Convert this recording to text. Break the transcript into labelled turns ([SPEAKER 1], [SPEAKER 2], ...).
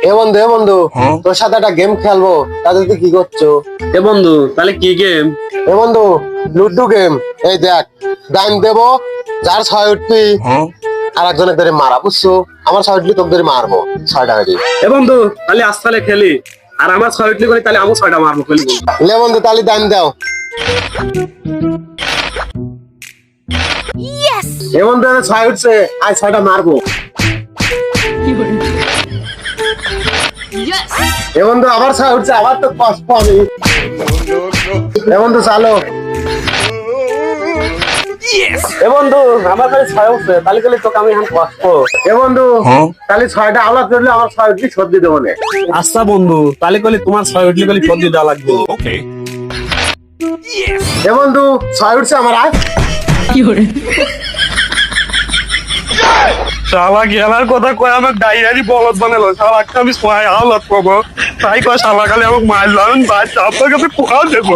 [SPEAKER 1] এ বন্ধু তোর সাথে একটা গেম খেলবো, তাতে তুই কি করছো?
[SPEAKER 2] এ বন্ধু তাহলে কি গেম?
[SPEAKER 1] এ বন্ধু, লুডু গেম। এই দেখ, দান দেবো, যার 6 উঠবি আর একজনের ধরে মারা, বুঝছো? আমার 6 উঠলি তোকে ধরে মারবো 6 টাকা দিয়ে।
[SPEAKER 2] এ বন্ধু তাহলে আজ তাহলে খেলি, আর আমার 6 উঠলি করে তাহলে আমি 6টা মারবো খেলি বন্ধু।
[SPEAKER 1] লে বন্ধু, তাহলে দান দাও। এ বন্ধু 6 উঠছে, আজ 6টা মারবো। এ বন্ধু আবার 6 উঠছে, আবার তো কষ্ট আমি। এ বন্ধু চালো।
[SPEAKER 2] এ বন্ধু আমার কাছে 6 উঠছে, তাহলে খেলি তোকে আমি এখন কষ্ট।
[SPEAKER 1] এ বন্ধু তাহলে 6টা আলাদা করলে আমার 6 উঠলি সর্দি দেবো না।
[SPEAKER 2] আচ্ছা বন্ধু তাহলে কলি তোমার 6 উঠলি কলি ফোন দিয়ে দেওয়া লাগবে।
[SPEAKER 1] এ বন্ধু 6 উঠছে আমার, আজ
[SPEAKER 2] শালা গেলার কথা কয় আমার ডাইয়ারি বলদ বানালো, শালাকে আমি ছয় হালত পাবো, তাই কয় শালা খালি আমাকে মারলাম, ভাই আপনার কাছে কোথাও দেবো।